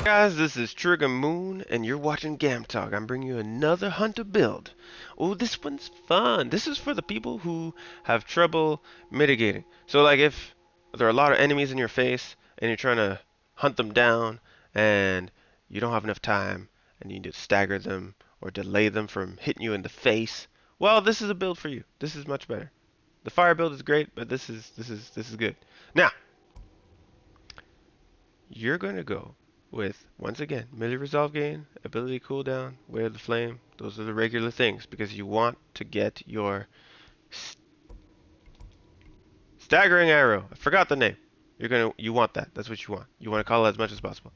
Guys, this is Trigger Moon, and you're watching Gam Talk. I'm bringing you another hunter build. Oh, this one's fun. This is for the people who have trouble mitigating. So, like, if there are a lot of enemies in your face, and you're trying to hunt them down, and you don't have enough time, and you need to stagger them, or delay them from hitting you in the face, well, this is a build for you. This is much better. The fire build is great, but this is good. Now, you're gonna go with, once again, melee resolve gain, ability cooldown, way of the flame. Those are the regular things because you want to get your staggering arrow. I forgot the name. You want that. That's what you want. You want to call it as much as possible.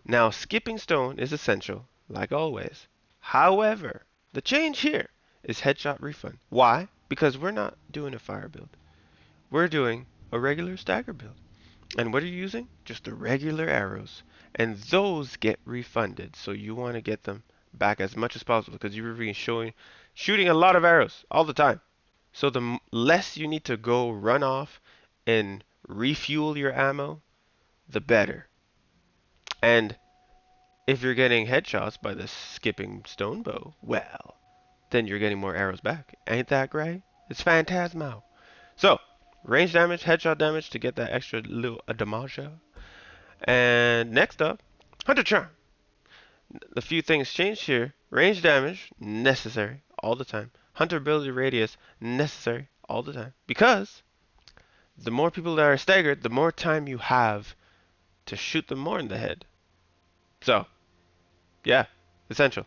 Now, skipping stone is essential, like always. However, the change here is headshot refund. Why? Because we're not doing a fire build. We're doing a regular stagger build. And what are you using? Just the regular arrows. And those get refunded. So you want to get them back as much as possible because you've been shooting a lot of arrows all the time. So the less you need to go run off and refuel your ammo, the better. And if you're getting headshots by the skipping stone bow, well, then you're getting more arrows back. Ain't that great? It's phantasmo. So, range damage, headshot damage to get that extra little damage. And next up, Hunter Charm. A few things changed here. Range damage, necessary all the time. Hunter ability radius, necessary all the time. Because the more people that are staggered, the more time you have to shoot them more in the head. So, yeah, essential.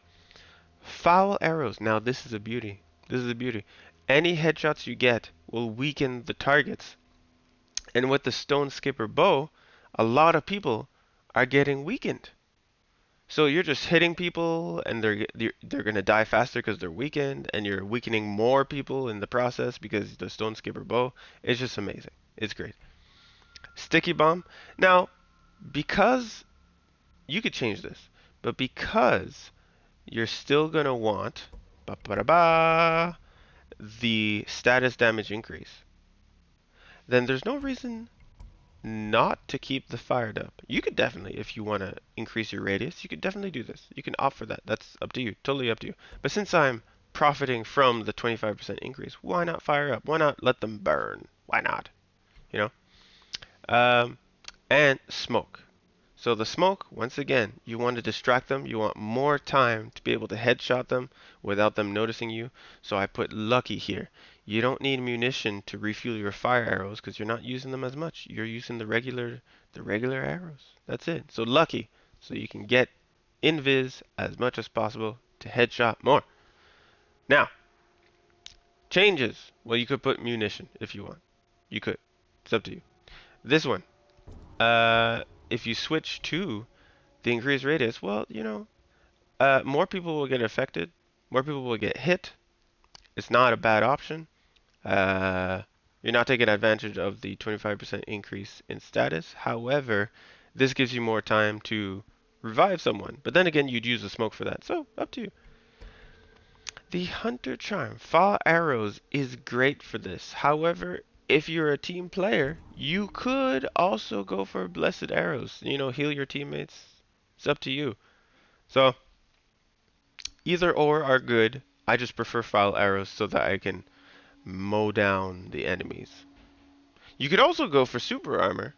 Foul arrows. Now this is a beauty. This is a beauty. Any headshots you get will weaken the targets. And with the stone skipper bow, a lot of people are getting weakened. So you're just hitting people and they're going to die faster because they're weakened, and you're weakening more people in the process because the stone skipper bow is just amazing. It's great. Sticky bomb. Now, because you could change this, but because you're still going to want the status damage increase, then there's no reason not to keep the fired up. You could definitely, if you want to increase your radius, you could definitely do this. You can opt for that. That's up to you. Totally up to you. But since I'm profiting from the 25% increase, why not fire up? Why not let them burn? Why not? You know? And smoke. So the smoke, once again, you want to distract them. You want more time to be able to headshot them without them noticing you. So I put lucky here. You don't need munition to refuel your fire arrows because you're not using them as much. You're using the regular arrows. That's it. So lucky, so you can get invis as much as possible to headshot more. Now, changes. Well, you could put munition if you want. You could. It's up to you. This one. If you switch to the increased radius, well, you know, more people will get affected. More people will get hit. It's not a bad option. You're not taking advantage of the 25% increase in status. However, this gives you more time to revive someone. But then again, you'd use the smoke for that. So, up to you. The Hunter Charm, Fall Arrows, is great for this. However, if you're a team player, you could also go for Blessed Arrows. You know, heal your teammates. It's up to you. So, either or are good. I just prefer Foul Arrows so that I can mow down the enemies. You could also go for Super Armor,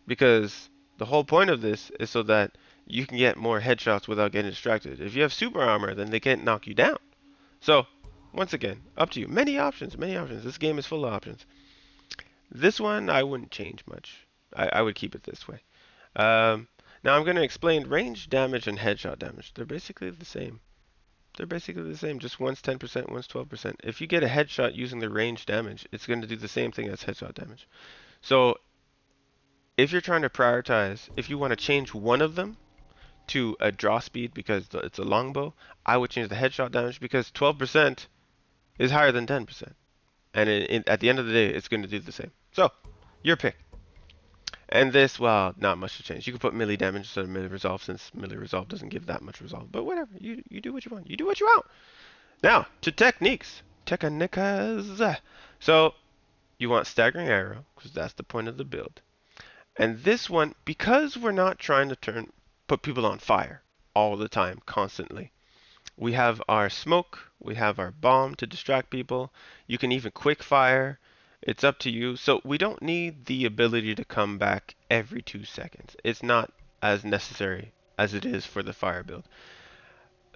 because the whole point of this is so that you can get more headshots without getting distracted. If you have Super Armor, then they can't knock you down. So, once again, up to you. Many options, many options. This game is full of options. This one, I wouldn't change much. I would keep it this way. Now I'm going to explain range damage and headshot damage. They're basically the same. They're basically the same. Just one's 10%, one's 12%. If you get a headshot using the range damage, it's going to do the same thing as headshot damage. So if you're trying to prioritize, if you want to change one of them to a draw speed because it's a longbow, I would change the headshot damage because 12% is higher than 10%. And at the end of the day, it's going to do the same. So, your pick. And this, well, not much to change. You could put melee damage instead of melee resolve since melee resolve doesn't give that much resolve. But whatever, you do what you want. You do what you want. Now, to techniques. Technicas. So, you want staggering arrow because that's the point of the build. And this one, because we're not trying to put people on fire all the time, constantly. We have our smoke, we have our bomb to distract people. You can even quick fire. It's up to you. So we don't need the ability to come back every 2 seconds. It's not as necessary as it is for the fire build.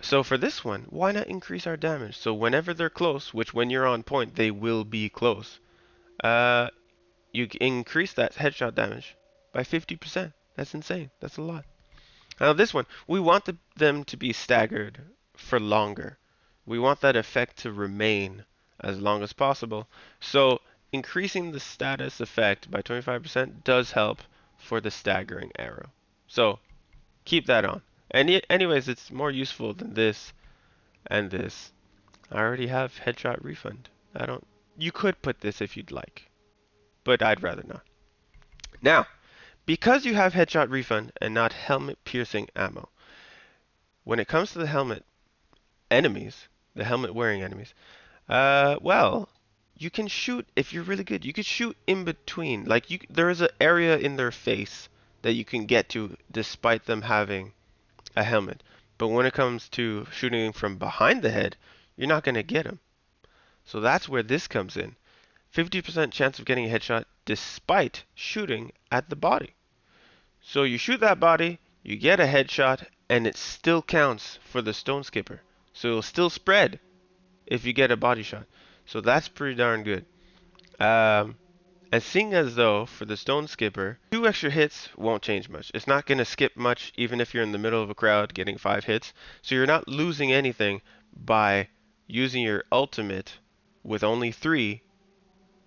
So for this one, why not increase our damage? So whenever they're close, which when you're on point, they will be close, you increase that headshot damage by 50%. That's insane. That's a lot. Now this one, we want them to be staggered for longer. We want that effect to remain as long as possible. So increasing the status effect by 25% does help for the staggering arrow. So keep that on. And anyways, it's more useful than this and this. I already have headshot refund. You could put this if you'd like, but I'd rather not. Now, because you have headshot refund and not helmet piercing ammo, when it comes to the helmet enemies, the helmet wearing enemies, well, you can shoot if you're really good. You could shoot in between. Like there is an area in their face that you can get to despite them having a helmet. But when it comes to shooting from behind the head, you're not going to get them. So that's where this comes in. 50% chance of getting a headshot despite shooting at the body. So you shoot that body, you get a headshot, and it still counts for the stone skipper. So it'll still spread if you get a body shot. So that's pretty darn good. And seeing as though for the stone skipper, 2 extra hits won't change much. It's not going to skip much even if you're in the middle of a crowd getting 5 hits. So you're not losing anything by using your ultimate with only 3.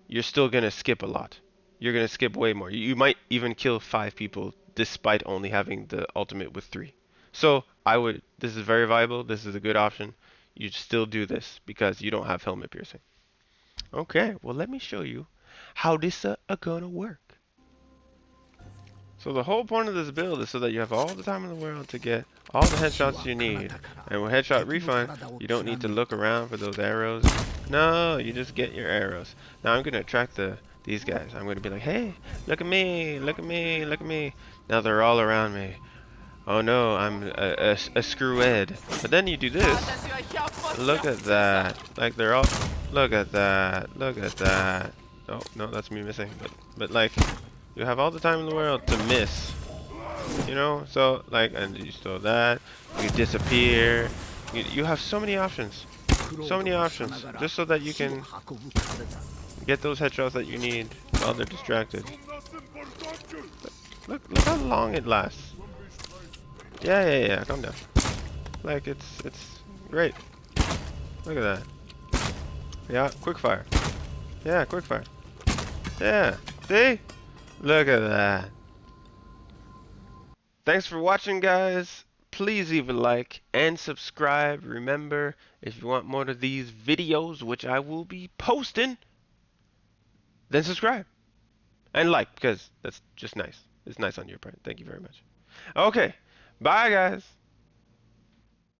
You're still going to skip a lot. You're going to skip way more. You might even kill 5 people despite only having the ultimate with 3. So this is very viable. This is a good option. You still do this because you don't have helmet piercing. Okay, well let me show you how this gonna work. So the whole point of this build is so that you have all the time in the world to get all the headshots you need. And with headshot refund, you don't need to look around for those arrows. No, you just get your arrows. Now I'm gonna attract these guys. I'm gonna be like, hey, look at me, look at me, look at me. Now they're all around me. Oh no, I'm a screwhead. But then you do this. Look at that. Like they're all. Look at that. Look at that. Oh no, that's me missing. But like, you have all the time in the world to miss. You know. So like, and you throw that. You disappear. You have so many options. So many options. Just so that you can get those headshots that you need while they're distracted. Look how long it lasts. Yeah, calm down. Like it's great. Look at that. Yeah, quick fire. Yeah, quick fire. Yeah, see? Look at that. Thanks for watching, guys. Please leave a like and subscribe. Remember, if you want more of these videos, which I will be posting, then subscribe. And like, because that's just nice. It's nice on your part. Thank you very much. Okay, bye, guys.